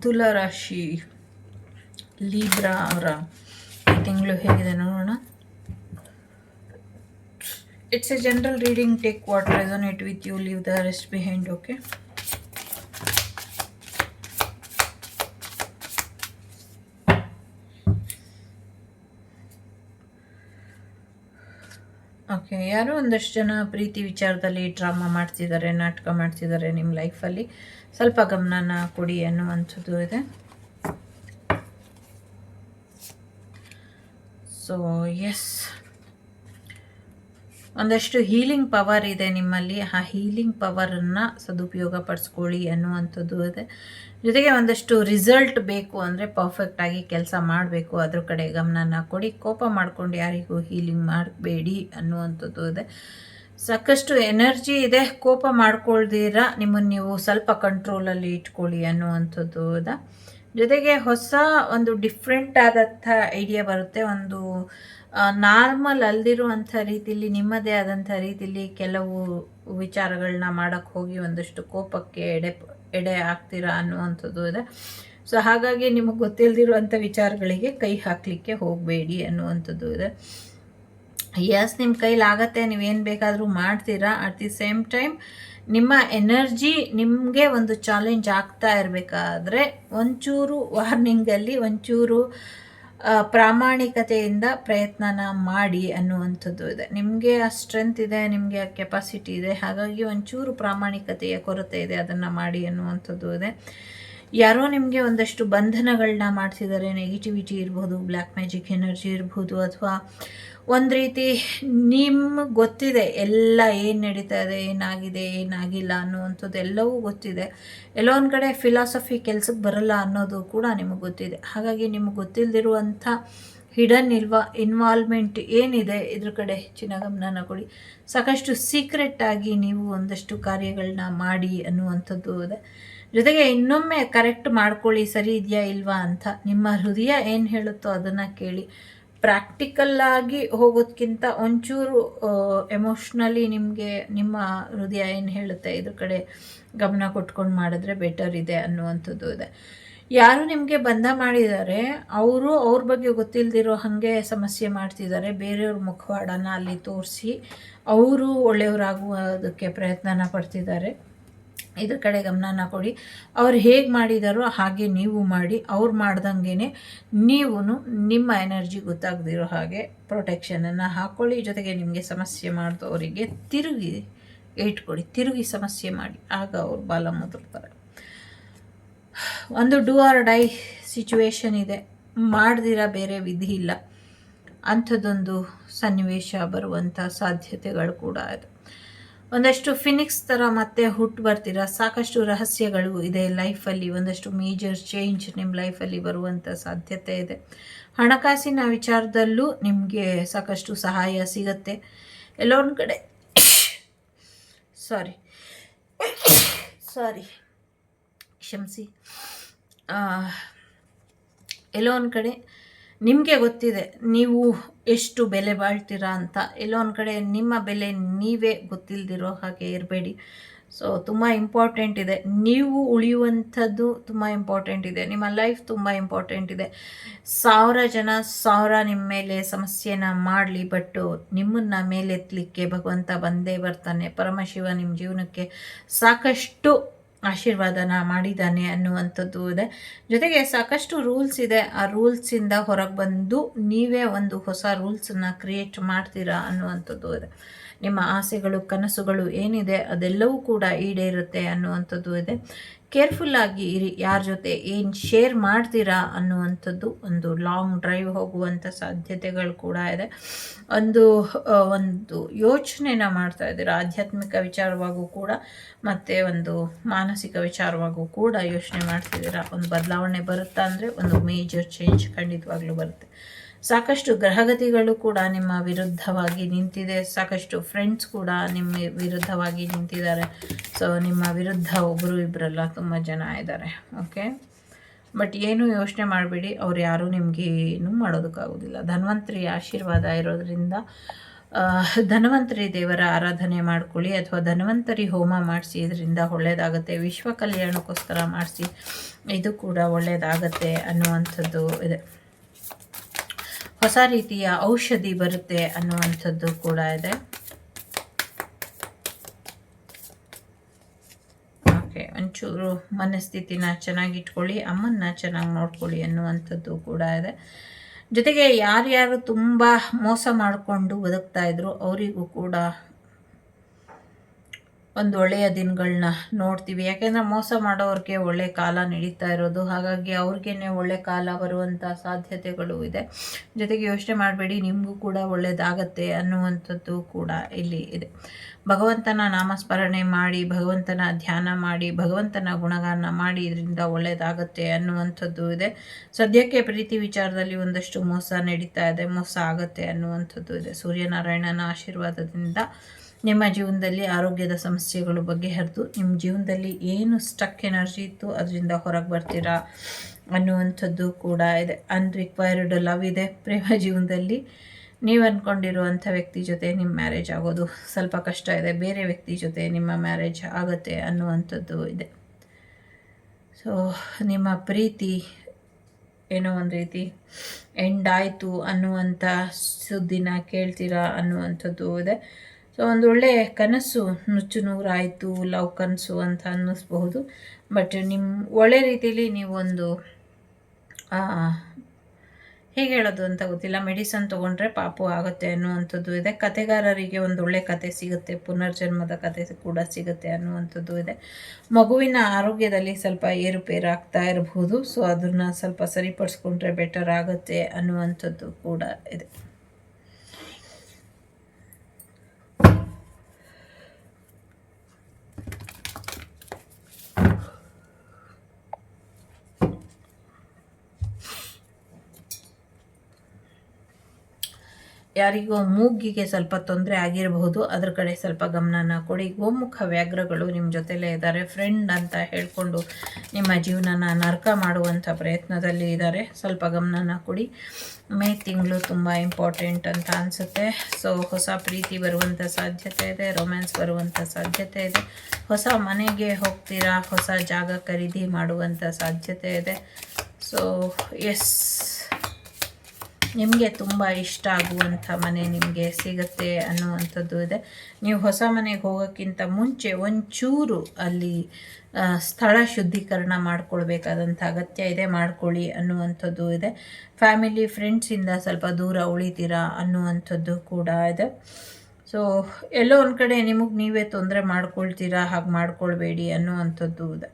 ತುಲಾ ರಾಶಿ ಲೀಬ್ರಾ ಅವರ ಈ ತಿಂಗಳು ಹೇಗಿದೆ ನೋಡೋಣ. It's a general reading. Take what resonate with you, leave the rest behind. Okay, okay. ಯಾರೋ ಒಂದಷ್ಟು ಜನ ಪ್ರೀತಿ ವಿಚಾರದಲ್ಲಿ ಡ್ರಾಮಾ ಮಾಡ್ತಿದ್ದಾರೆ, ನಾಟಕ ಮಾಡ್ತಿದ್ದಾರೆ ನಿಮ್ಮ ಲೈಫಲ್ಲಿ. ಸ್ವಲ್ಪ ಗಮನನ ಕೊಡಿ ಅನ್ನುವಂಥದ್ದು ಇದೆ. ಸೊ ಎಸ್, ಒಂದಷ್ಟು ಹೀಲಿಂಗ್ ಪವರ್ ಇದೆ ನಿಮ್ಮಲ್ಲಿ. ಆ ಹೀಲಿಂಗ್ ಪವರನ್ನು ಸದುಪಯೋಗ ಪಡಿಸ್ಕೊಳ್ಳಿ ಅನ್ನುವಂಥದ್ದು ಇದೆ. ಜೊತೆಗೆ ಒಂದಷ್ಟು ರಿಸಲ್ಟ್ ಬೇಕು ಅಂದರೆ ಪರ್ಫೆಕ್ಟಾಗಿ ಕೆಲಸ ಮಾಡಬೇಕು, ಅದ್ರ ಕಡೆ ಗಮನನ ಕೊಡಿ. ಕೋಪ ಮಾಡ್ಕೊಂಡು ಯಾರಿಗೂ ಹೀಲಿಂಗ್ ಮಾಡಬೇಡಿ ಅನ್ನುವಂಥದ್ದು ಇದೆ. ಸಾಕಷ್ಟು ಎನರ್ಜಿ ಇದೆ, ಕೋಪ ಮಾಡ್ಕೊಳ್ದಿರ ನಿಮ್ಮನ್ನು ನೀವು ಸ್ವಲ್ಪ ಕಂಟ್ರೋಲಲ್ಲಿ ಇಟ್ಕೊಳ್ಳಿ ಅನ್ನುವಂಥದ್ದು ಇದೆ. ಜೊತೆಗೆ ಹೊಸ ಒಂದು ಡಿಫ್ರೆಂಟ್ ಆದಂಥ ಐಡಿಯಾ ಬರುತ್ತೆ. ಒಂದು ನಾರ್ಮಲ್ ಅಲ್ದಿರುವಂಥ ರೀತಿಯಲ್ಲಿ, ನಿಮ್ಮದೇ ಆದಂಥ ರೀತಿಯಲ್ಲಿ ಕೆಲವು ವಿಚಾರಗಳನ್ನ ಮಾಡೋಕ್ಕೆ ಹೋಗಿ ಒಂದಷ್ಟು ಕೋಪಕ್ಕೆ ಎಡೆ ಆಗ್ತೀರಾ ಅನ್ನುವಂಥದ್ದು ಇದೆ. ಸೊ ಹಾಗಾಗಿ ನಿಮಗೆ ಗೊತ್ತಿಲ್ಲದಿರುವಂಥ ವಿಚಾರಗಳಿಗೆ ಕೈ ಹಾಕಲಿಕ್ಕೆ ಹೋಗಬೇಡಿ ಅನ್ನುವಂಥದ್ದು ಇದೆ. ಎಸ್, ನಿಮ್ಮ ಕೈಲಾಗತ್ತೆ, ನೀವೇನು ಬೇಕಾದರೂ ಮಾಡ್ತೀರಾ. ಅಟ್ ದಿ ಸೇಮ್ ಟೈಮ್ ನಿಮ್ಮ ಎನರ್ಜಿ ನಿಮಗೆ ಒಂದು ಚಾಲೆಂಜ್ ಆಗ್ತಾ ಇರಬೇಕಾದ್ರೆ ಒಂಚೂರು ವಾರ್ನಿಂಗಲ್ಲಿ ಒಂಚೂರು ಪ್ರಾಮಾಣಿಕತೆಯಿಂದ ಪ್ರಯತ್ನನ ಮಾಡಿ ಅನ್ನುವಂಥದ್ದು ಇದೆ. ನಿಮಗೆ ಆ ಸ್ಟ್ರೆಂತ್ ಇದೆ, ನಿಮಗೆ ಆ ಕೆಪಾಸಿಟಿ ಇದೆ, ಹಾಗಾಗಿ ಒಂಚೂರು ಪ್ರಾಮಾಣಿಕತೆಯ ಕೊರತೆ ಇದೆ, ಅದನ್ನು ಮಾಡಿ ಅನ್ನುವಂಥದ್ದು ಇದೆ. ಯಾರೋ ನಿಮಗೆ ಒಂದಷ್ಟು ಬಂಧನಗಳನ್ನ ಮಾಡ್ತಿದ್ದಾರೆ. ನೆಗೆಟಿವಿಟಿ ಇರ್ಬೋದು, ಬ್ಲ್ಯಾಕ್ ಮ್ಯಾಜಿಕ್ ಎನರ್ಜಿ ಇರ್ಬೋದು, ಅಥವಾ ಒಂದು ರೀತಿ ನಿಮ್ಗೆ ಗೊತ್ತಿದೆ ಎಲ್ಲ ಏನು ನಡೀತಾ ಇದೆ, ಏನಾಗಿದೆ, ಏನಾಗಿಲ್ಲ ಅನ್ನುವಂಥದ್ದು ಎಲ್ಲವೂ ಗೊತ್ತಿದೆ. ಎಲ್ಲೋ ಒಂದು ಕಡೆ ಫಿಲಾಸಫಿ ಕೆಲಸಕ್ಕೆ ಬರಲ್ಲ ಅನ್ನೋದು ಕೂಡ ನಿಮಗೆ ಗೊತ್ತಿದೆ. ಹಾಗಾಗಿ ನಿಮಗೆ ಗೊತ್ತಿಲ್ಲದಿರುವಂಥ ಹಿಡನ್ ಇನ್ವಾಲ್ವ್ಮೆಂಟ್ ಏನಿದೆ ಇದ್ರ ಕಡೆ ಹೆಚ್ಚಿನ ಗಮನನ ಕೊಡಿ. ಸಾಕಷ್ಟು ಸೀಕ್ರೆಟಾಗಿ ನೀವು ಒಂದಷ್ಟು ಕಾರ್ಯಗಳನ್ನ ಮಾಡಿ ಅನ್ನುವಂಥದ್ದು ಇದೆ. ಜೊತೆಗೆ ಇನ್ನೊಮ್ಮೆ ಕರೆಕ್ಟ್ ಮಾಡ್ಕೊಳ್ಳಿ, ಸರಿ ಇದೆಯಾ ಇಲ್ವಾ ಅಂತ. ನಿಮ್ಮ ಹೃದಯ ಏನು ಹೇಳುತ್ತೋ ಅದನ್ನು ಕೇಳಿ. ಪ್ರಾಕ್ಟಿಕಲ್ಲಾಗಿ ಹೋಗೋದಕ್ಕಿಂತ ಒಂಚೂರು ಎಮೋಷ್ನಲಿ ನಿಮ್ಮ ಹೃದಯ ಏನು ಹೇಳುತ್ತೆ ಇದ್ರ ಕಡೆ ಗಮನ ಕೊಟ್ಕೊಂಡು ಮಾಡಿದ್ರೆ ಬೆಟರ್ ಇದೆ ಅನ್ನುವಂಥದ್ದು ಇದೆ. ಯಾರು ನಿಮಗೆ ಬಂಧ ಮಾಡಿದ್ದಾರೆ ಅವರು ಅವ್ರ ಬಗ್ಗೆ ಗೊತ್ತಿಲ್ಲದಿರೋ ಹಾಗೆ ಸಮಸ್ಯೆ ಮಾಡ್ತಿದ್ದಾರೆ. ಬೇರೆಯವ್ರ ಮುಖವಾಡನ ಅಲ್ಲಿ ತೋರಿಸಿ ಅವರು ಒಳ್ಳೆಯವರಾಗುವುದಕ್ಕೆ ಪ್ರಯತ್ನನ ಪಡ್ತಿದ್ದಾರೆ. ಇದ್ರ ಕಡೆ ಗಮನನ ಕೊಡಿ. ಅವ್ರು ಹೇಗೆ ಮಾಡಿದಾರೋ ಹಾಗೆ ನೀವು ಮಾಡಿ. ಅವ್ರು ಮಾಡ್ದಂಗೆ ನೀವು ನಿಮ್ಮ ಎನರ್ಜಿ ಗೊತ್ತಾಗದಿರೋ ಹಾಗೆ ಪ್ರೊಟೆಕ್ಷನನ್ನು ಹಾಕ್ಕೊಳ್ಳಿ. ಜೊತೆಗೆ ನಿಮಗೆ ಸಮಸ್ಯೆ ಮಾಡಿದವರಿಗೆ ತಿರುಗಿ ಇಟ್ಕೊಡಿ, ತಿರುಗಿ ಸಮಸ್ಯೆ ಮಾಡಿ, ಆಗ ಅವ್ರು ಬಾಲ ಮುದುರ್ತಾರೆ. ಒಂದು ಡೂ ಆರ್ ಡೈ ಸಿಚುವೇಶನ್ ಇದೆ, ಮಾಡ್ದಿರ ಬೇರೆ ವಿಧಿ ಇಲ್ಲ ಅಂಥದ್ದೊಂದು ಸನ್ನಿವೇಶ ಬರುವಂಥ ಸಾಧ್ಯತೆಗಳು ಕೂಡ ಇದೆ. ಒಂದಷ್ಟು ಫಿನಿಕ್ಸ್ ಥರ ಮತ್ತೆ ಹುಟ್ಟು ಬರ್ತೀರಾ. ಸಾಕಷ್ಟು ರಹಸ್ಯಗಳು ಇದೆ ಲೈಫಲ್ಲಿ. ಒಂದಷ್ಟು ಮೇಜರ್ ಚೇಂಜ್ ನಿಮ್ಮ ಲೈಫಲ್ಲಿ ಬರುವಂಥ ಸಾಧ್ಯತೆ ಇದೆ. ಹಣಕಾಸಿನ ವಿಚಾರದಲ್ಲೂ ನಿಮಗೆ ಸಾಕಷ್ಟು ಸಹಾಯ ಸಿಗುತ್ತೆ. ಎಲ್ಲೋ ಒಂದು ಕಡೆ ಕ್ಷಮಿಸಿ, ಎಲ್ಲೋ ಒಂದು ಕಡೆ ನಿಮಗೆ ಗೊತ್ತಿದೆ ನೀವು ಎಷ್ಟು ಬೆಲೆ ಬಾಳ್ತೀರಾ ಅಂತ. ಎಲ್ಲೋ ಒಂದು ಕಡೆ ನಿಮ್ಮ ಬೆಲೆ ನೀವೇ ಗೊತ್ತಿಲ್ಲದಿರೋ ಹಾಗೆ ಇರಬೇಡಿ. ಸೊ ತುಂಬ ಇಂಪಾರ್ಟೆಂಟ್ ಇದೆ, ನೀವು ಉಳಿಯುವಂಥದ್ದು ತುಂಬ ಇಂಪಾರ್ಟೆಂಟ್ ಇದೆ. ನಿಮ್ಮ ಲೈಫ್ ತುಂಬ ಇಂಪಾರ್ಟೆಂಟ್ ಇದೆ. 1000 ಜನ ನಿಮ್ಮ ಮೇಲೆ ಸಮಸ್ಯೆನ ಮಾಡಲಿ, ಬಟ್ ನಿಮ್ಮನ್ನು ಮೇಲೆತ್ತಲಿಕ್ಕೆ ಭಗವಂತ ಬಂದೇ ಬರ್ತಾನೆ. ಪರಮಶಿವ ನಿಮ್ಮ ಜೀವನಕ್ಕೆ ಸಾಕಷ್ಟು ಆಶೀರ್ವಾದನ ಮಾಡಿದ್ದಾನೆ ಅನ್ನುವಂಥದ್ದು ಇದೆ. ಜೊತೆಗೆ ಸಾಕಷ್ಟು ರೂಲ್ಸ್ ಇದೆ. ಆ ರೂಲ್ಸಿಂದ ಹೊರಗೆ ಬಂದು ನೀವೇ ಒಂದು ಹೊಸ ರೂಲ್ಸನ್ನು ಕ್ರಿಯೇಟ್ ಮಾಡ್ತೀರಾ ಅನ್ನುವಂಥದ್ದು ಇದೆ. ನಿಮ್ಮ ಆಸೆಗಳು, ಕನಸುಗಳು ಏನಿದೆ ಅದೆಲ್ಲವೂ ಕೂಡ ಈಡೇರುತ್ತೆ ಅನ್ನುವಂಥದ್ದು ಇದೆ. ಕೇರ್ಫುಲ್ಲಾಗಿ ಇರಿ, ಯಾರ ಜೊತೆ ಏನು ಶೇರ್ ಮಾಡ್ತೀರಾ ಅನ್ನುವಂಥದ್ದು. ಒಂದು ಲಾಂಗ್ ಡ್ರೈವ್ ಹೋಗುವಂಥ ಸಾಧ್ಯತೆಗಳು ಕೂಡ ಇದೆ. ಒಂದು ಯೋಚನೆನ ಮಾಡ್ತಾ ಇದ್ದೀರಾ, ಆಧ್ಯಾತ್ಮಿಕ ವಿಚಾರವಾಗೂ ಕೂಡ ಮತ್ತು ಒಂದು ಮಾನಸಿಕ ವಿಚಾರವಾಗೂ ಕೂಡ ಯೋಚನೆ ಮಾಡ್ತಿದ್ದೀರಾ. ಒಂದು ಬದಲಾವಣೆ ಬರುತ್ತಾ ಅಂದರೆ ಒಂದು ಮೇಜರ್ ಚೇಂಜ್ ಖಂಡಿತವಾಗ್ಲೂ ಬರುತ್ತೆ. ಸಾಕಷ್ಟು ಗ್ರಹಗತಿಗಳು ಕೂಡ ನಿಮ್ಮ ವಿರುದ್ಧವಾಗಿ ನಿಂತಿದೆ. ಸಾಕಷ್ಟು ಫ್ರೆಂಡ್ಸ್ ಕೂಡ ನಿಮ್ಮ ವಿರುದ್ಧವಾಗಿ ನಿಂತಿದ್ದಾರೆ. ಸೊ ನಿಮ್ಮ ವಿರುದ್ಧ ಒಬ್ಬರು ಇಬ್ಬರಲ್ಲ, ತುಂಬ ಜನ ಇದ್ದಾರೆ. ಓಕೆ, ಬಟ್ ಏನು ಯೋಚನೆ ಮಾಡಬೇಡಿ, ಅವ್ರು ಯಾರೂ ನಿಮಗೆ ಏನೂ ಮಾಡೋದಕ್ಕಾಗೋದಿಲ್ಲ. ಧನ್ವಂತರಿ ಆಶೀರ್ವಾದ ಇರೋದ್ರಿಂದ ಧನ್ವಂತರಿ ದೇವರ ಆರಾಧನೆ ಮಾಡ್ಕೊಳ್ಳಿ, ಅಥವಾ ಧನ್ವಂತರಿ ಹೋಮ ಮಾಡಿಸಿ, ಇದರಿಂದ ಒಳ್ಳೆಯದಾಗುತ್ತೆ. ವಿಶ್ವ ಕಲ್ಯಾಣಕ್ಕೋಸ್ಕರ ಮಾಡಿಸಿ, ಇದು ಕೂಡ ಒಳ್ಳೆಯದಾಗತ್ತೆ ಅನ್ನುವಂಥದ್ದು ಇದೆ. ಹೊಸ ರೀತಿಯ ಔಷಧಿ ಬರುತ್ತೆ ಅನ್ನುವಂಥದ್ದು ಕೂಡ ಇದೆ. ಓಕೆ, ಒಂಚೂರು ಮನಸ್ಥಿತಿನ ಚೆನ್ನಾಗಿಟ್ಕೊಳ್ಳಿ, ಅಮ್ಮನ್ನ ಚೆನ್ನಾಗಿ ನೋಡ್ಕೊಳ್ಳಿ ಅನ್ನುವಂಥದ್ದು ಕೂಡ ಇದೆ. ಜೊತೆಗೆ ಯಾರ್ಯಾರು ತುಂಬ ಮೋಸ ಮಾಡಿಕೊಂಡು ಬದುಕ್ತಾ ಇದ್ರು ಅವರಿಗೂ ಕೂಡ ಒಂದು ಒಳ್ಳೆಯ ದಿನಗಳನ್ನ ನೋಡ್ತೀವಿ. ಯಾಕೆಂದರೆ ಮೋಸ ಮಾಡೋರಿಗೆ ಒಳ್ಳೆ ಕಾಲ ನಡೀತಾ ಇರೋದು, ಹಾಗಾಗಿ ಅವ್ರಿಗೇನೆ ಒಳ್ಳೆ ಕಾಲ ಬರುವಂಥ ಸಾಧ್ಯತೆಗಳು ಇದೆ. ಜೊತೆಗೆ ಯೋಚನೆ ಮಾಡಬೇಡಿ, ನಿಮಗೂ ಕೂಡ ಒಳ್ಳೆಯದಾಗತ್ತೆ ಅನ್ನುವಂಥದ್ದು ಕೂಡ ಇಲ್ಲಿ ಇದೆ. ಭಗವಂತನ ನಾಮಸ್ಮರಣೆ ಮಾಡಿ, ಭಗವಂತನ ಧ್ಯಾನ ಮಾಡಿ, ಭಗವಂತನ ಗುಣಗಾನ ಮಾಡಿ, ಇದರಿಂದ ಒಳ್ಳೆಯದಾಗತ್ತೆ ಅನ್ನುವಂಥದ್ದು ಇದೆ. ಸದ್ಯಕ್ಕೆ ಪ್ರೀತಿ ವಿಚಾರದಲ್ಲಿ ಒಂದಷ್ಟು ಮೋಸ ನಡೀತಾ ಇದೆ, ಮೋಸ ಆಗತ್ತೆ ಅನ್ನುವಂಥದ್ದು ಇದೆ. ಸೂರ್ಯನಾರಾಯಣನ ಆಶೀರ್ವಾದದಿಂದ ನಿಮ್ಮ ಜೀವನದಲ್ಲಿ ಆರೋಗ್ಯದ ಸಮಸ್ಯೆಗಳು ಬಗೆಹರಿದು ನಿಮ್ಮ ಜೀವನದಲ್ಲಿ ಏನು ಸ್ಟಕ್ ಎನರ್ಜಿ ಇತ್ತು ಅದರಿಂದ ಹೊರಗೆ ಬರ್ತೀರಾ ಅನ್ನುವಂಥದ್ದು ಕೂಡ ಇದೆ. ಅನ್ರಿಕ್ವೈರ್ಡ್ ಲವ್ ಇದೆ ಪ್ರೇಮ ಜೀವನದಲ್ಲಿ. ನೀವು ಅಂದ್ಕೊಂಡಿರುವಂಥ ವ್ಯಕ್ತಿ ಜೊತೆ ನಿಮ್ಮ ಮ್ಯಾರೇಜ್ ಆಗೋದು ಸ್ವಲ್ಪ ಕಷ್ಟ ಇದೆ, ಬೇರೆ ವ್ಯಕ್ತಿ ಜೊತೆ ನಿಮ್ಮ ಮ್ಯಾರೇಜ್ ಆಗುತ್ತೆ ಅನ್ನುವಂಥದ್ದು ಇದೆ. ಸೊ ನಿಮ್ಮ ಪ್ರೀತಿ ಏನೋ ಒಂದು ರೀತಿ ಎಂಡ್ ಆಯಿತು ಅನ್ನುವಂಥ ಸುದ್ದಿನ ಕೇಳ್ತೀರಾ ಅನ್ನುವಂಥದ್ದು ಇದೆ. ಸೊ ಒಂದು ಒಳ್ಳೆ ಕನಸು ನುಚ್ಚು ನೂರಾಯಿತು ಲವ್ ಕನಸು ಅಂತ ಅನ್ನಿಸ್ಬಹುದು. ಬಟ್ ನಿಮ್ಮ ಒಳ್ಳೆ ರೀತಿಯಲ್ಲಿ ನೀವೊಂದು ಹೇಗೆ ಹೇಳೋದು ಅಂತ ಗೊತ್ತಿಲ್ಲ, ಮೆಡಿಸನ್ ತೊಗೊಂಡ್ರೆ ಪಾಪು ಆಗುತ್ತೆ ಅನ್ನುವಂಥದ್ದು ಇದೆ. ಕತೆಗಾರರಿಗೆ ಒಂದು ಒಳ್ಳೆ ಕತೆ ಸಿಗುತ್ತೆ, ಪುನರ್ಜನ್ಮದ ಕತೆ ಕೂಡ ಸಿಗುತ್ತೆ ಅನ್ನುವಂಥದ್ದು ಇದೆ. ಮಗುವಿನ ಆರೋಗ್ಯದಲ್ಲಿ ಸ್ವಲ್ಪ ಏರುಪೇರು ಆಗ್ತಾ ಇರಬಹುದು, ಸೊ ಅದನ್ನು ಸ್ವಲ್ಪ ಸರಿಪಡಿಸ್ಕೊಂಡ್ರೆ ಬೆಟರ್ ಆಗುತ್ತೆ ಅನ್ನುವಂಥದ್ದು ಕೂಡ ಇದೆ. ಯಾರಿಗೋ ಮೂಗಿಗೆ ಸ್ವಲ್ಪ ತೊಂದರೆ ಆಗಿರಬಹುದು, ಅದ್ರ ಕಡೆ ಸ್ವಲ್ಪ ಗಮನನ ಕೊಡಿ. ಗೋಮುಖ ವ್ಯಾಘ್ರಗಳು ನಿಮ್ಮ ಜೊತೆಲೇ ಇದ್ದಾರೆ, ಫ್ರೆಂಡ್ ಅಂತ ಹೇಳ್ಕೊಂಡು ನಿಮ್ಮ ಜೀವನನ ನರಕ ಮಾಡುವಂಥ ಪ್ರಯತ್ನದಲ್ಲಿ ಇದ್ದಾರೆ, ಸ್ವಲ್ಪ ಗಮನನ ಕೊಡಿ. ಮೇ ತಿಂಗಳು ತುಂಬ ಇಂಪಾರ್ಟೆಂಟ್ ಅಂತ ಅನಿಸುತ್ತೆ. ಸೊ ಹೊಸ ಪ್ರೀತಿ ಬರುವಂಥ ಸಾಧ್ಯತೆ ಇದೆ, ರೊಮ್ಯಾನ್ಸ್ ಬರುವಂಥ ಸಾಧ್ಯತೆ ಇದೆ, ಹೊಸ ಮನೆಗೆ ಹೋಗ್ತೀರಾ, ಹೊಸ ಜಾಗ ಖರೀದಿ ಮಾಡುವಂಥ ಸಾಧ್ಯತೆ ಇದೆ. ಸೊ ಎಸ್, ನಿಮಗೆ ತುಂಬ ಇಷ್ಟ ಆಗುವಂಥ ಮನೆ ನಿಮಗೆ ಸಿಗುತ್ತೆ ಅನ್ನುವಂಥದ್ದು ಇದೆ. ನೀವು ಹೊಸ ಮನೆಗೆ ಹೋಗೋಕ್ಕಿಂತ ಮುಂಚೆ ಒಂಚೂರು ಅಲ್ಲಿ ಸ್ಥಳ ಶುದ್ಧೀಕರಣ ಮಾಡ್ಕೊಳ್ಬೇಕಾದಂಥ ಅಗತ್ಯ ಇದೆ, ಮಾಡ್ಕೊಳ್ಳಿ ಅನ್ನುವಂಥದ್ದು ಇದೆ. ಫ್ಯಾಮಿಲಿ ಫ್ರೆಂಡ್ಸಿಂದ ಸ್ವಲ್ಪ ದೂರ ಉಳಿತೀರಾ ಅನ್ನುವಂಥದ್ದು ಕೂಡ ಇದೆ. ಸೊ ಎಲ್ಲೋ ಒಂದು ಕಡೆ ನಿಮಗೆ ನೀವೇ ತೊಂದರೆ ಮಾಡ್ಕೊಳ್ತೀರಾ, ಹಾಗೆ ಮಾಡ್ಕೊಳ್ಬೇಡಿ ಅನ್ನುವಂಥದ್ದು ಇದೆ.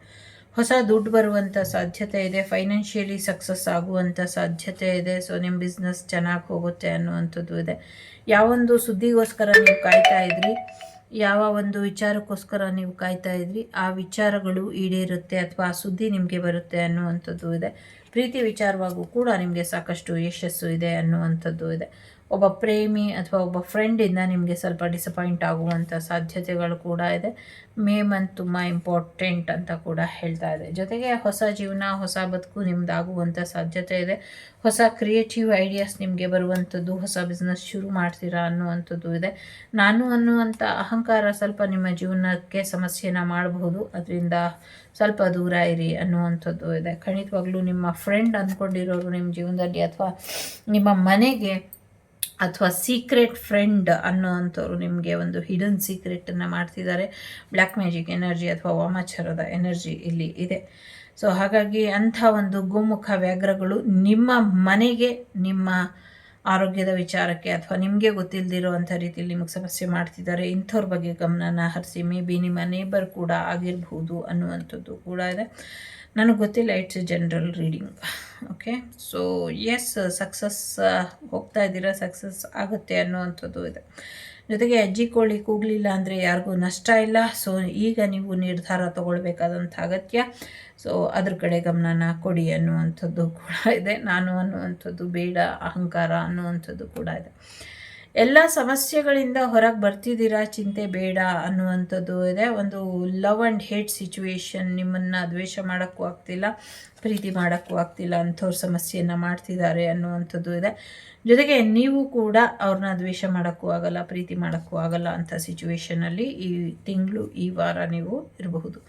ಹೊಸ ದುಡ್ಡು ಬರುವಂಥ ಸಾಧ್ಯತೆ ಇದೆ, ಫೈನಾನ್ಷಿಯಲಿ ಸಕ್ಸಸ್ ಆಗುವಂಥ ಸಾಧ್ಯತೆ ಇದೆ. ಸೊ ನಿಮ್ಮ ಬಿಸ್ನೆಸ್ ಚೆನ್ನಾಗಿ ಹೋಗುತ್ತೆ ಅನ್ನುವಂಥದ್ದು ಇದೆ. ಯಾವೊಂದು ಸುದ್ದಿಗೋಸ್ಕರ ನೀವು ಕಾಯ್ತಾ ಇದ್ರಿ, ಯಾವ ಒಂದು ವಿಚಾರಕ್ಕೋಸ್ಕರ ನೀವು ಕಾಯ್ತಾ ಇದ್ರಿ, ಆ ವಿಚಾರಗಳು ಈಡೇರುತ್ತೆ ಅಥವಾ ಆ ಸುದ್ದಿ ನಿಮಗೆ ಬರುತ್ತೆ ಅನ್ನುವಂಥದ್ದು ಇದೆ. ಪ್ರೀತಿ ವಿಚಾರವಾಗೂ ಕೂಡ ನಿಮಗೆ ಸಾಕಷ್ಟು ಯಶಸ್ಸು ಇದೆ ಅನ್ನುವಂಥದ್ದು ಇದೆ. ಒಬ್ಬ ಪ್ರೇಮಿ ಅಥವಾ ಒಬ್ಬ ಫ್ರೆಂಡಿಂದ ನಿಮಗೆ ಸ್ವಲ್ಪ ಡಿಸಪಾಯಿಂಟ್ ಆಗುವಂಥ ಸಾಧ್ಯತೆಗಳು ಕೂಡ ಇದೆ. ಮೇ ಮಂತ್ ತುಂಬ ಇಂಪಾರ್ಟೆಂಟ್ ಅಂತ ಕೂಡ ಹೇಳ್ತಾ ಇದೆ. ಜೊತೆಗೆ ಹೊಸ ಜೀವನ, ಹೊಸ ಬದುಕು ನಿಮ್ಮದಾಗುವಂಥ ಸಾಧ್ಯತೆ ಇದೆ. ಹೊಸ ಕ್ರಿಯೇಟಿವ್ ಐಡಿಯಾಸ್ ನಿಮಗೆ ಬರುವಂಥದ್ದು, ಹೊಸ ಬಿಸ್ನೆಸ್ ಶುರು ಮಾಡ್ತೀರಾ ಅನ್ನುವಂಥದ್ದು ಇದೆ. ನಾನು ಅನ್ನುವಂಥ ಅಹಂಕಾರ ಸ್ವಲ್ಪ ನಿಮ್ಮ ಜೀವನಕ್ಕೆ ಸಮಸ್ಯೆನ ಮಾಡಬಹುದು, ಅದರಿಂದ ಸ್ವಲ್ಪ ದೂರ ಇರಿ ಅನ್ನುವಂಥದ್ದು ಇದೆ. ಖಂಡಿತವಾಗ್ಲೂ ನಿಮ್ಮ ಫ್ರೆಂಡ್ ಅಂದ್ಕೊಂಡಿರೋರು ನಿಮ್ಮ ಜೀವನದಲ್ಲಿ ಅಥವಾ ನಿಮ್ಮ ಮನೆಗೆ ಅಥವಾ ಸೀಕ್ರೆಟ್ ಫ್ರೆಂಡ್ ಅನ್ನೋವಂಥವ್ರು ನಿಮಗೆ ಒಂದು ಹಿಡನ್ ಸೀಕ್ರೆಟನ್ನು ಮಾಡ್ತಿದ್ದಾರೆ. ಬ್ಲ್ಯಾಕ್ ಮ್ಯಾಜಿಕ್ ಎನರ್ಜಿ ಅಥವಾ ವಾಮಾಚಾರದ ಎನರ್ಜಿ ಇಲ್ಲಿ ಇದೆ. ಸೊ ಹಾಗಾಗಿ ಅಂಥ ಒಂದು ಗೋಮುಖ ವ್ಯಾಘ್ರಗಳು ನಿಮ್ಮ ಮನೆಗೆ, ನಿಮ್ಮ ಆರೋಗ್ಯದ ವಿಚಾರಕ್ಕೆ ಅಥವಾ ನಿಮಗೆ ಗೊತ್ತಿಲ್ಲದಿರೋ ಅಂಥ ರೀತಿಯಲ್ಲಿ ನಿಮಗೆ ಸಮಸ್ಯೆ ಮಾಡ್ತಿದ್ದಾರೆ. ಇಂಥವ್ರ ಬಗ್ಗೆ ಗಮನನ ಹರಿಸಿ. ಮೇ ಬಿ ನಿಮ್ಮ ನೇಬರ್ ಕೂಡ ಆಗಿರಬಹುದು ಅನ್ನುವಂಥದ್ದು ಕೂಡ ಇದೆ. ನನಗೆ ಗೊತ್ತಿಲ್ಲ, it's a general reading. Okay, so yes, success ಹೋಗ್ತಾ ಇದ್ದೀರಾ, ಸಕ್ಸಸ್ ಆಗುತ್ತೆ ಅನ್ನುವಂಥದ್ದು ಇದೆ. ಜೊತೆಗೆ ಅಜ್ಜಿ ಕೋಳಿ ಕೂಗಲಿಲ್ಲ ಅಂದರೆ ಯಾರಿಗೂ ನಷ್ಟ ಇಲ್ಲ. ಸೊ ಈಗ ನೀವು ನಿರ್ಧಾರ ತಗೊಳ್ಬೇಕಾದಂಥ ಅಗತ್ಯ, ಸೊ ಅದ್ರ ಕಡೆ ಗಮನನ ಕೊಡಿ ಅನ್ನುವಂಥದ್ದು ಕೂಡ ಇದೆ. ನಾನು ಅನ್ನುವಂಥದ್ದು ಬೇಡ, ಅಹಂಕಾರ ಅನ್ನುವಂಥದ್ದು ಕೂಡ ಇದೆ. ಎಲ್ಲ ಸಮಸ್ಯೆಗಳಿಂದ ಹೊರಗೆ ಬರ್ತಿದ್ದೀರಾ, ಚಿಂತೆ ಬೇಡ ಅನ್ನುವಂಥದ್ದು ಇದೆ. ಒಂದು ಲವ್ ಆ್ಯಂಡ್ ಹೇಟ್ ಸಿಚುವೇಶನ್, ನಿಮ್ಮನ್ನು ದ್ವೇಷ ಮಾಡೋಕ್ಕೂ ಆಗ್ತಿಲ್ಲ, ಪ್ರೀತಿ ಮಾಡೋಕ್ಕೂ ಆಗ್ತಿಲ್ಲ ಅಂಥವ್ರ ಸಮಸ್ಯೆಯನ್ನು ಮಾಡ್ತಿದ್ದಾರೆ ಅನ್ನುವಂಥದ್ದು ಇದೆ. ಜೊತೆಗೆ ನೀವು ಕೂಡ ಅವ್ರನ್ನ ದ್ವೇಷ ಮಾಡೋಕ್ಕೂ ಆಗಲ್ಲ, ಪ್ರೀತಿ ಮಾಡೋಕ್ಕೂ ಆಗಲ್ಲ ಅಂಥ ಸಿಚುವೇಷನಲ್ಲಿ ಈ ತಿಂಗಳು, ಈ ವಾರ ನೀವು ಇರಬಹುದು.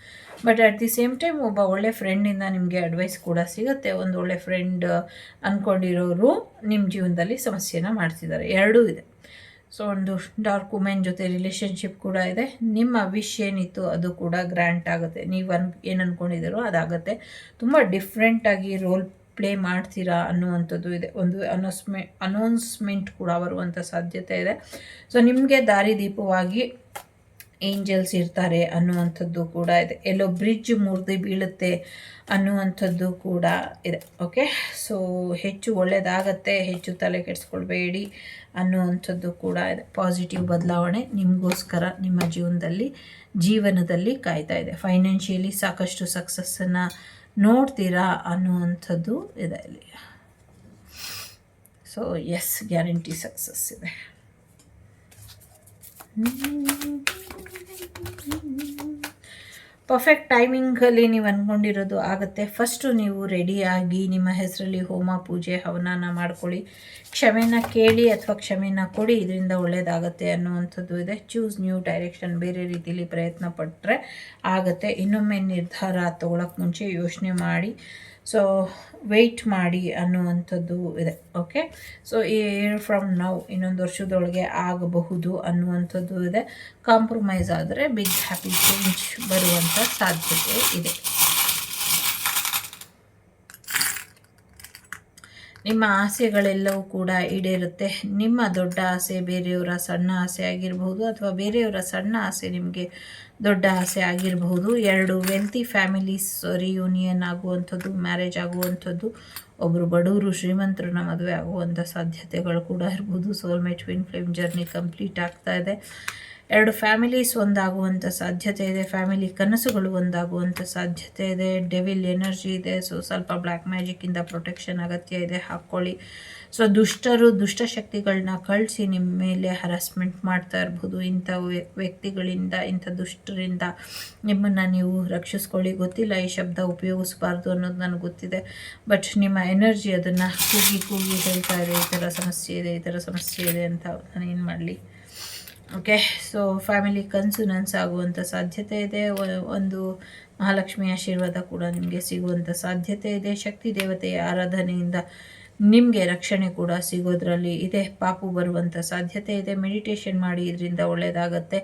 But at the same time ಒಬ್ಬ ಒಳ್ಳೆ ಫ್ರೆಂಡಿಂದ ನಿಮಗೆ ಅಡ್ವೈಸ್ ಕೂಡ ಸಿಗುತ್ತೆ. ಒಂದು ಒಳ್ಳೆ ಫ್ರೆಂಡ್ ಅಂದ್ಕೊಂಡಿರೋರು ನಿಮ್ಮ ಜೀವನದಲ್ಲಿ ಸಮಸ್ಯೆನ ಮಾಡ್ತಿದ್ದಾರೆ, ಎರಡೂ ಇದೆ. ಸೊ ಒಂದು ಡಾರ್ಕ್ ವುಮೆನ್ ಜೊತೆ ರಿಲೇಷನ್ಶಿಪ್ ಕೂಡ ಇದೆ. ನಿಮ್ಮ ವಿಶ್ ಏನಿತ್ತು ಅದು ಕೂಡ ಗ್ರ್ಯಾಂಟ್ ಆಗುತ್ತೆ. ನೀವು ಏನು ಅಂದ್ಕೊಂಡಿದ್ದೀರೋ ಅದಾಗುತ್ತೆ. ತುಂಬ ಡಿಫ್ರೆಂಟಾಗಿ ರೋಲ್ ಪ್ಲೇ ಮಾಡ್ತೀರಾ ಅನ್ನುವಂಥದ್ದು ಇದೆ. ಒಂದು ಅನೌನ್ಸ್ಮೆಂಟ್ ಕೂಡ ಬರುವಂಥ ಸಾಧ್ಯತೆ ಇದೆ. ಸೊ ನಿಮಗೆ ದಾರಿದೀಪವಾಗಿ ಏಂಜಲ್ಸ್ ಇರ್ತಾರೆ ಅನ್ನುವಂಥದ್ದು ಕೂಡ ಇದೆ. ಎಲ್ಲೋ ಬ್ರಿಡ್ಜ್ ಮುರಿದು ಬೀಳುತ್ತೆ ಅನ್ನುವಂಥದ್ದು ಕೂಡ ಇದೆ. ಓಕೆ, ಸೊ ಹೆಚ್ಚು ಒಳ್ಳೆಯದಾಗತ್ತೆ, ಹೆಚ್ಚು ತಲೆ ಕೆಡಿಸ್ಕೊಳ್ಬೇಡಿ ಅನ್ನುವಂಥದ್ದು ಕೂಡ ಇದೆ. ಪಾಸಿಟಿವ್ ಬದಲಾವಣೆ ನಿಮಗೋಸ್ಕರ ನಿಮ್ಮ ಜೀವನದಲ್ಲಿ ಕಾಯ್ತಾ ಇದೆ. ಫೈನಾನ್ಷಿಯಲಿ ಸಾಕಷ್ಟು ಸಕ್ಸಸ್ಸನ್ನು ನೋಡ್ತೀರಾ ಅನ್ನುವಂಥದ್ದು ಇದೆ ಇಲ್ಲಿ. ಸೊ ಎಸ್, ಗ್ಯಾರಂಟಿ ಸಕ್ಸಸ್ ಇದೆ. ಪರ್ಫೆಕ್ಟ್ ಟೈಮಿಂಗಲ್ಲಿ ನೀವು ಅಂದ್ಕೊಂಡಿರೋದು ಆಗುತ್ತೆ. ಫಸ್ಟು ನೀವು ರೆಡಿಯಾಗಿ ನಿಮ್ಮ ಹೆಸರಲ್ಲಿ ಹೋಮ ಪೂಜೆ ಹವನನ ಮಾಡ್ಕೊಳ್ಳಿ. ಕ್ಷಮೆನ ಕೇಳಿ ಅಥವಾ ಕ್ಷಮೆನ ಕೊಡಿ, ಇದರಿಂದ ಒಳ್ಳೆಯದಾಗತ್ತೆ ಅನ್ನುವಂಥದ್ದು ಇದೆ. ಚೂಸ್ ನ್ಯೂ ಡೈರೆಕ್ಷನ್, ಬೇರೆ ರೀತಿಯಲ್ಲಿ ಪ್ರಯತ್ನ ಪಟ್ಟರೆ ಆಗುತ್ತೆ. ಇನ್ನೊಮ್ಮೆ ನಿರ್ಧಾರ ತಗೊಳ್ಳೋಕ್ಕೆ ಮುಂಚೆ ಯೋಚನೆ ಮಾಡಿ, ಸೊ ವೆಯ್ಟ್ ಮಾಡಿ ಅನ್ನುವಂಥದ್ದು ಇದೆ. ಓಕೆ, ಸೊ ಫ್ರಮ್ ನೌ ಇನ್ನೊಂದು ವರ್ಷದೊಳಗೆ ಆಗಬಹುದು ಅನ್ನುವಂಥದ್ದು ಇದೆ. ಕಾಂಪ್ರಮೈಸ್ ಆದರೆ ಬಿಗ್ ಹ್ಯಾಪಿ ಚೇಂಜ್ ಬರುವಂಥ ಸಾಧ್ಯತೆ ಇದೆ. ನಿಮ್ಮ ಆಸೆಗಳೆಲ್ಲವೂ ಕೂಡ ಈಡೇರುತ್ತೆ. ನಿಮ್ಮ ದೊಡ್ಡ ಆಸೆ ಬೇರೆಯವರ ಸಣ್ಣ ಆಸೆ ಆಗಿರಬಹುದು, ಅಥವಾ ಬೇರೆಯವರ ಸಣ್ಣ ಆಸೆ ನಿಮಗೆ ದೊಡ್ಡ ಆಸೆ ಆಗಿರಬಹುದು. ಎರಡು ವೆಲ್ತಿ ಫ್ಯಾಮಿಲೀಸ್ ರಿಯೂನಿಯನ್ ಆಗುವಂಥದ್ದು, ಮ್ಯಾರೇಜ್ ಆಗುವಂಥದ್ದು, ಒಬ್ಬರು ಬಡವರು ಶ್ರೀಮಂತರನ್ನ ಮದುವೆ ಆಗುವಂಥ ಸಾಧ್ಯತೆಗಳು ಕೂಡ ಇರ್ಬೋದು. Soulmate twin flame journey complete ಆಗ್ತಾ ಇದೆ. ಎರಡು ಫ್ಯಾಮಿಲೀಸ್ ಒಂದಾಗುವಂಥ ಸಾಧ್ಯತೆ ಇದೆ. ಫ್ಯಾಮಿಲಿ ಕನಸುಗಳು ಒಂದಾಗುವಂಥ ಸಾಧ್ಯತೆ ಇದೆ. ಡೆವಿಲ್ ಎನರ್ಜಿ ಇದೆ. ಸೊ ಸ್ವಲ್ಪ ಬ್ಲ್ಯಾಕ್ ಮ್ಯಾಜಿಕ್ಕಿಂದ ಪ್ರೊಟೆಕ್ಷನ್ ಅಗತ್ಯ ಇದೆ, ಹಾಕ್ಕೊಳ್ಳಿ. ಸೊ ದುಷ್ಟಶಕ್ತಿಗಳನ್ನ ಕಳಿಸಿ ನಿಮ್ಮ ಮೇಲೆ ಹರಾಸ್ಮೆಂಟ್ ಮಾಡ್ತಾ ಇರ್ಬೋದು. ಇಂಥ ವ್ಯಕ್ತಿಗಳಿಂದ, ಇಂಥ ದುಷ್ಟರಿಂದ ನಿಮ್ಮನ್ನು ನೀವು ರಕ್ಷಿಸ್ಕೊಳ್ಳಿ. ಗೊತ್ತಿಲ್ಲ ಈ ಶಬ್ದ ಉಪಯೋಗಿಸಬಾರ್ದು ಅನ್ನೋದು ನನಗೆ ಗೊತ್ತಿದೆ, ಬಟ್ ನಿಮ್ಮ ಎನರ್ಜಿ ಅದನ್ನು ಕೂಗಿ ಹೇಳ್ತಾ ಇದೆ, ಈ ಥರ ಸಮಸ್ಯೆ ಇದೆ, ಈ ಥರ ಸಮಸ್ಯೆ ಇದೆ ಅಂತ. ನಾನು ಏನು ಮಾಡಲಿ? ಓಕೆ, ಸೊ ಫ್ಯಾಮಿಲಿ ಕನಸು ನನಸಾಗುವಂಥ ಸಾಧ್ಯತೆ ಇದೆ. ಒಂದು ಮಹಾಲಕ್ಷ್ಮಿ ಆಶೀರ್ವಾದ ಕೂಡ ನಿಮಗೆ ಸಿಗುವಂಥ ಸಾಧ್ಯತೆ ಇದೆ. ಶಕ್ತಿ ದೇವತೆಯ ಆರಾಧನೆಯಿಂದ ನಿಮಗೆ ರಕ್ಷಣೆ ಕೂಡ ಸಿಗೋದ್ರಲ್ಲಿ ಇದೆ. ಪಾಪು ಬರುವಂಥ ಸಾಧ್ಯತೆ ಇದೆ. ಮೆಡಿಟೇಷನ್ ಮಾಡಿ, ಇದರಿಂದ ಒಳ್ಳೆಯದಾಗತ್ತೆ.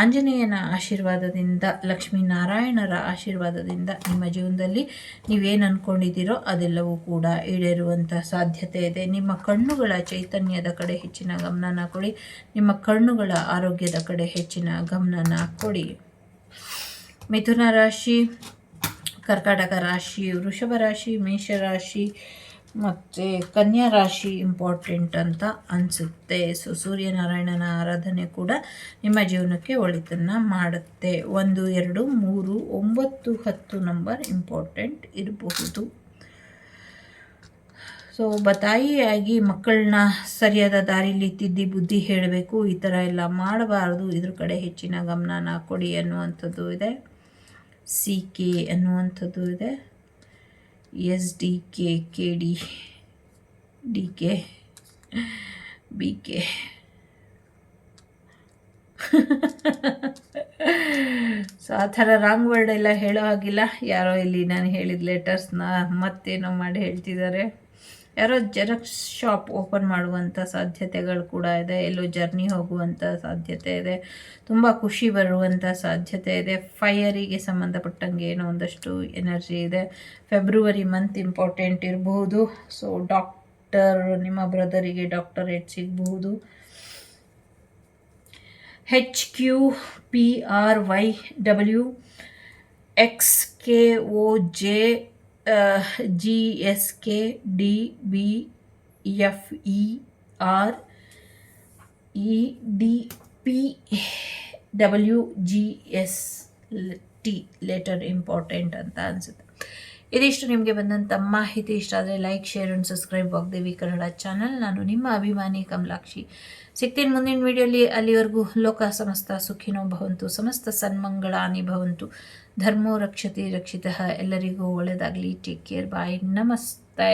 ಆಂಜನೇಯನ ಆಶೀರ್ವಾದದಿಂದ, ಲಕ್ಷ್ಮೀನಾರಾಯಣರ ಆಶೀರ್ವಾದದಿಂದ ನಿಮ್ಮ ಜೀವನದಲ್ಲಿ ನೀವೇನು ಅಂದ್ಕೊಂಡಿದ್ದೀರೋ ಅದೆಲ್ಲವೂ ಕೂಡ ಈಡೇರುವಂಥ ಸಾಧ್ಯತೆ ಇದೆ. ನಿಮ್ಮ ಕಣ್ಣುಗಳ ಚೈತನ್ಯದ ಕಡೆ ಹೆಚ್ಚಿನ ಗಮನನ ಕೊಡಿ. ನಿಮ್ಮ ಕಣ್ಣುಗಳ ಆರೋಗ್ಯದ ಕಡೆ ಹೆಚ್ಚಿನ ಗಮನನ ಕೊಡಿ. ಮಿಥುನ ರಾಶಿ, ಕರ್ಕಾಟಕ ರಾಶಿ, ವೃಷಭ ರಾಶಿ, ಮೇಷರಾಶಿ ಮತ್ತು ಕನ್ಯಾ ರಾಶಿ ಇಂಪಾರ್ಟೆಂಟ್ ಅಂತ ಅನಿಸುತ್ತೆ. ಸೊ ಸೂರ್ಯನಾರಾಯಣನ ಆರಾಧನೆ ಕೂಡ ನಿಮ್ಮ ಜೀವನಕ್ಕೆ ಒಳಿತನ್ನು ಮಾಡುತ್ತೆ. 1, 2, 3, 9, 10 ನಂಬರ್ ಇಂಪಾರ್ಟೆಂಟ್ ಇರಬಹುದು. ಸೊ ಒಬ್ಬ ತಾಯಿಯಾಗಿ ಮಕ್ಕಳನ್ನ ಸರಿಯಾದ ದಾರಿಲಿ ತಿದ್ದಿ ಬುದ್ಧಿ ಹೇಳಬೇಕು. ಈ ಥರ ಎಲ್ಲ ಮಾಡಬಾರ್ದು, ಇದ್ರ ಕಡೆ ಹೆಚ್ಚಿನ ಗಮನನ ಕೊಡಿ ಅನ್ನುವಂಥದ್ದು ಇದೆ. CK ಅನ್ನುವಂಥದ್ದು ಇದೆ. SDK, KD, DK, BK. So ಆ ಥರ ರಾಂಗ್ ವರ್ಡ್ ಎಲ್ಲ ಹೇಳೋ ಹಾಗಿಲ್ಲ. ಯಾರೋ ಇಲ್ಲಿ ನಾನು ಹೇಳಿದ ಲೆಟರ್ಸ್ನ ಮತ್ತೇನೋ ಮಾಡಿ ಹೇಳ್ತಿದ್ದಾರೆ. ಯಾರೋ ಜೆರಾಕ್ಸ್ ಶಾಪ್ ಓಪನ್ ಮಾಡುವಂಥ ಸಾಧ್ಯತೆಗಳು ಕೂಡ ಇದೆ. ಎಲ್ಲೋ ಜರ್ನಿ ಹೋಗುವಂಥ ಸಾಧ್ಯತೆ ಇದೆ. ತುಂಬ ಖುಷಿ ಬರುವಂಥ ಸಾಧ್ಯತೆ ಇದೆ. ಫೈಯರಿಗೆ ಸಂಬಂಧಪಟ್ಟಂಗೆ ಏನೋ ಒಂದಷ್ಟು ಎನರ್ಜಿ ಇದೆ. ಫೆಬ್ರವರಿ ಮಂತ್ ಇಂಪಾರ್ಟೆಂಟ್ ಇರಬಹುದು. ಸೊ ಡಾಕ್ಟರ್, ನಿಮ್ಮ ಬ್ರದರಿಗೆ ಡಾಕ್ಟರೇಟ್ ಸಿಗಬಹುದು. HQPRYW XKOJ GSK DBFER EDPWGST letter important ಅಂತ ಅನಿಸುತ್ತೆ. ಇದಿಷ್ಟು ನಿಮಗೆ ಬಂದಂಥ ಮಾಹಿತಿ ಇಷ್ಟ ಆದರೆ like, share and subscribe Vagdevi Kannada channel. ನಾನು ನಿಮ್ಮ ಅಭಿಮಾನಿ ಕಮಲಾಕ್ಷಿ. ಸಿಗ್ತೀನಿ ಮುಂದಿನ ವಿಡಿಯೋಲಿ. ಅಲ್ಲಿವರೆಗೂ ಲೋಕ ಸಮಸ್ತ ಸುಖಿನೋ ಭವಂತು, ಸಮಸ್ತ ಸನ್ಮಂಗಳಾನಿ ಭವಂತು, ಧರ್ಮೋ ರಕ್ಷತಿ ರಕ್ಷಿತಃ. ಎಲ್ಲರಿಗೂ ಒಳ್ಳೆಯದಾಗಲಿ. Take care. ಬಾಯ್. ನಮಸ್ತೆ.